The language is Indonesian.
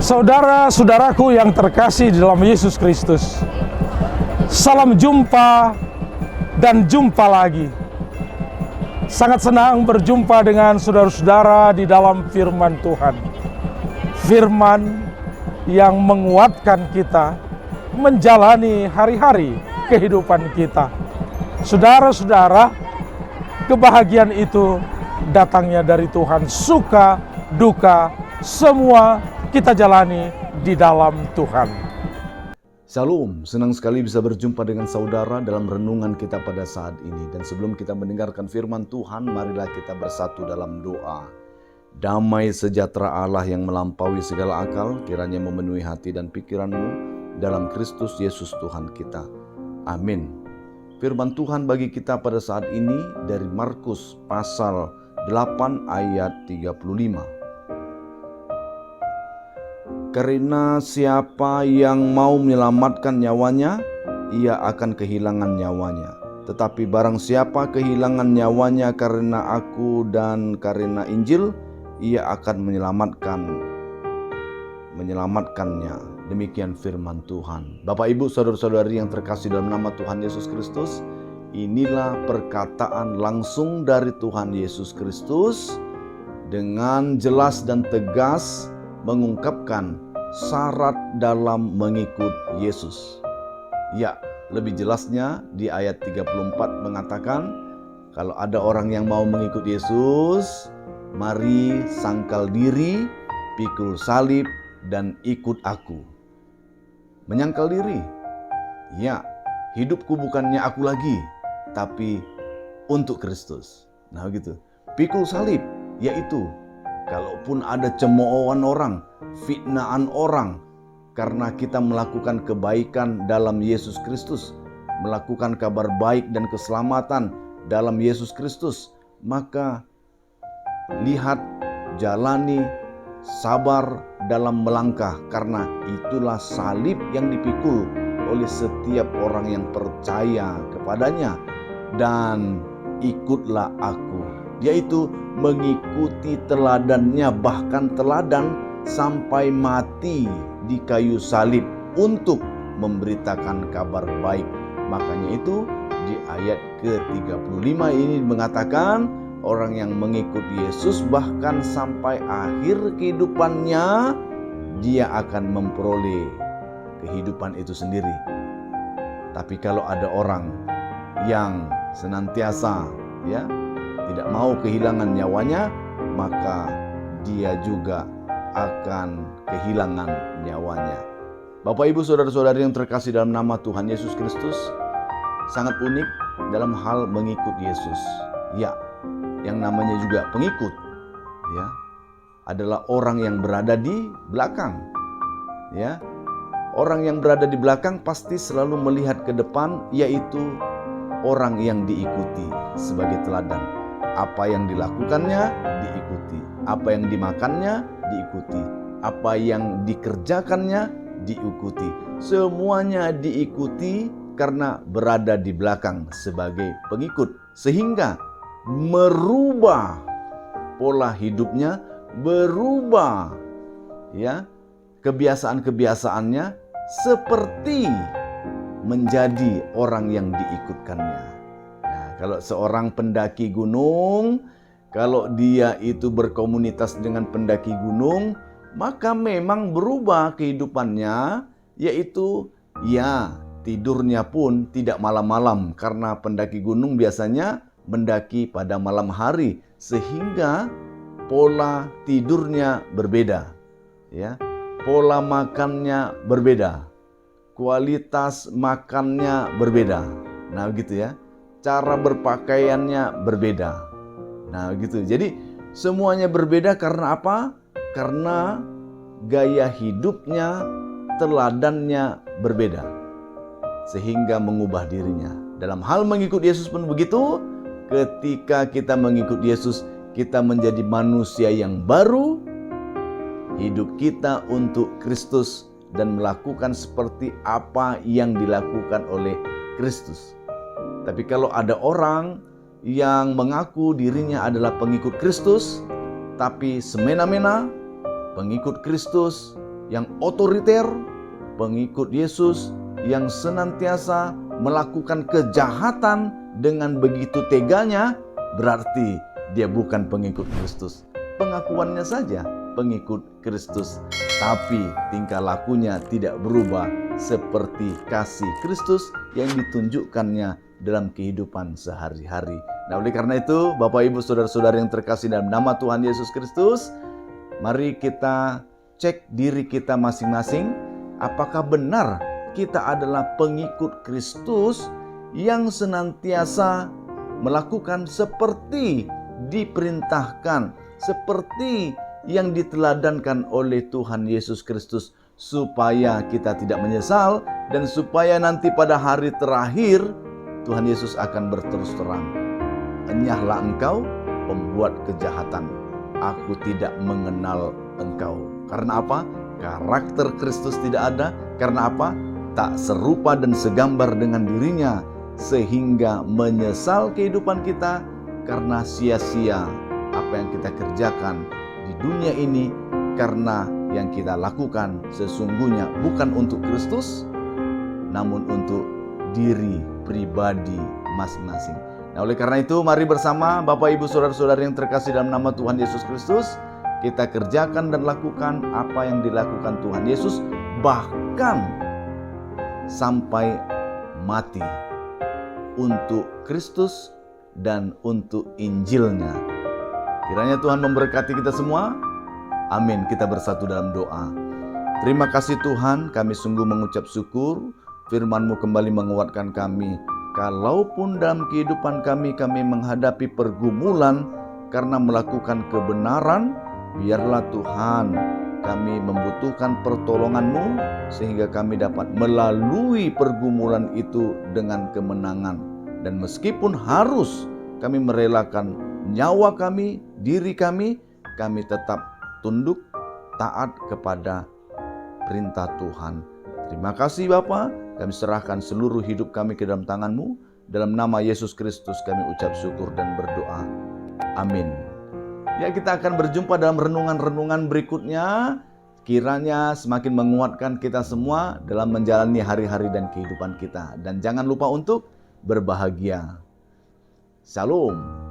Saudara-saudaraku yang terkasih di dalam Yesus Kristus, salam jumpa dan jumpa lagi. Sangat senang berjumpa dengan saudara-saudara di dalam firman Tuhan. Firman yang menguatkan kita menjalani hari-hari kehidupan kita. Saudara-saudara, kebahagiaan itu datangnya dari Tuhan. Suka, duka, semua kita jalani di dalam Tuhan. Shalom, senang sekali bisa berjumpa dengan saudara dalam renungan kita pada saat ini. Dan sebelum kita mendengarkan firman Tuhan, marilah kita bersatu dalam doa. Damai sejahtera Allah yang melampaui segala akal, kiranya memenuhi hati dan pikiranmu dalam Kristus Yesus Tuhan kita. Amin. Firman Tuhan bagi kita pada saat ini dari Markus pasal 8 ayat 35. Karena siapa yang mau menyelamatkan nyawanya, ia akan kehilangan nyawanya. Tetapi barang siapa kehilangan nyawanya karena aku dan karena Injil, ia akan menyelamatkannya. Demikian firman Tuhan. Bapak, Ibu, saudara-saudari yang terkasih dalam nama Tuhan Yesus Kristus, inilah perkataan langsung dari Tuhan Yesus Kristus dengan jelas dan tegas mengungkapkan syarat dalam mengikut Yesus. Ya, lebih jelasnya di ayat 34 mengatakan, kalau ada orang yang mau mengikut Yesus, mari sangkal diri, pikul salib, dan ikut aku. Menyangkal diri, ya, hidupku bukannya aku lagi, tapi untuk Kristus. Nah gitu. Pikul salib, yaitu kalaupun ada cemoohan orang, fitnaan orang, karena kita melakukan kebaikan dalam Yesus Kristus, melakukan kabar baik dan keselamatan dalam Yesus Kristus, maka lihat, jalani, sabar dalam melangkah, karena itulah salib yang dipikul oleh setiap orang yang percaya kepadanya. Dan ikutlah aku, yaitu mengikuti teladannya, bahkan teladan sampai mati di kayu salib untuk memberitakan kabar baik. Makanya itu di ayat ke-35 ini mengatakan, orang yang mengikut Yesus bahkan sampai akhir kehidupannya, dia akan memperoleh kehidupan itu sendiri. Tapi kalau ada orang yang senantiasa tidak mau kehilangan nyawanya, maka dia juga akan kehilangan nyawanya. Bapak, Ibu, saudara-saudari yang terkasih dalam nama Tuhan Yesus Kristus, sangat unik dalam hal mengikut Yesus. Ya, yang namanya juga pengikut, ya, adalah orang yang berada di belakang. Ya, orang yang berada di belakang pasti selalu melihat ke depan, yaitu orang yang diikuti sebagai teladan. Apa yang dilakukannya diikuti, apa yang dimakannya diikuti, apa yang dikerjakannya diikuti. Semuanya diikuti karena berada di belakang sebagai pengikut, sehingga merubah pola hidupnya, berubah kebiasaan-kebiasaannya seperti menjadi orang yang diikutkannya. Nah, kalau seorang pendaki gunung, kalau dia itu berkomunitas dengan pendaki gunung, maka memang berubah kehidupannya, yaitu tidurnya pun tidak malam-malam, karena pendaki gunung biasanya mendaki pada malam hari, sehingga pola tidurnya berbeda, pola makannya berbeda, kualitas makannya berbeda. Nah gitu ya, cara berpakaiannya berbeda. Nah gitu, jadi semuanya berbeda karena apa? Karena gaya hidupnya, teladannya berbeda, sehingga mengubah dirinya. Dalam hal mengikut Yesus pun begitu. Ketika kita mengikut Yesus, kita menjadi manusia yang baru, hidup kita untuk Kristus, dan melakukan seperti apa yang dilakukan oleh Kristus. Tapi kalau ada orang yang mengaku dirinya adalah pengikut Kristus, tapi semena-mena pengikut Kristus, yang otoriter, pengikut Yesus yang senantiasa melakukan kejahatan dengan begitu teganya, berarti dia bukan pengikut Kristus. Pengakuannya saja pengikut Kristus, tapi tingkah lakunya tidak berubah seperti kasih Kristus yang ditunjukkannya dalam kehidupan sehari-hari. Nah, oleh karena itu, Bapak Ibu Saudara-saudara yang terkasih dalam nama Tuhan Yesus Kristus, mari kita cek diri kita masing-masing, apakah benar kita adalah pengikut Kristus yang senantiasa melakukan seperti diperintahkan, seperti yang diteladankan oleh Tuhan Yesus Kristus, supaya kita tidak menyesal dan supaya nanti pada hari terakhir Tuhan Yesus akan berterus terang, "Enyahlah engkau pembuat kejahatan, aku tidak mengenal engkau." Karena apa? Karakter Kristus tidak ada. Karena apa? Tak serupa dan segambar dengan dirinya, sehingga menyesal kehidupan kita karena sia-sia apa yang kita kerjakan di dunia ini, karena yang kita lakukan sesungguhnya bukan untuk Kristus, namun untuk diri pribadi masing-masing. Nah, oleh karena itu, mari bersama Bapak Ibu Saudara-saudara yang terkasih dalam nama Tuhan Yesus Kristus, kita kerjakan dan lakukan apa yang dilakukan Tuhan Yesus, bahkan sampai mati untuk Kristus dan untuk Injilnya. Kiranya Tuhan memberkati kita semua. Amin. Kita bersatu dalam doa. Terima kasih Tuhan, kami sungguh mengucap syukur. Firman-Mu kembali menguatkan kami. Kalaupun dalam kehidupan kami menghadapi pergumulan karena melakukan kebenaran, biarlah Tuhan kami membutuhkan pertolongan-Mu sehingga kami dapat melalui pergumulan itu dengan kemenangan. Dan meskipun harus kami merelakan nyawa kami, diri kami tetap tunduk, taat kepada perintah Tuhan. Terima kasih Bapa, kami serahkan seluruh hidup kami ke dalam tangan-Mu. Dalam nama Yesus Kristus kami ucap syukur dan berdoa. Amin. Ya, kita akan berjumpa dalam renungan-renungan berikutnya. Kiranya semakin menguatkan kita semua dalam menjalani hari-hari dan kehidupan kita. Dan jangan lupa untuk berbahagia. Shalom.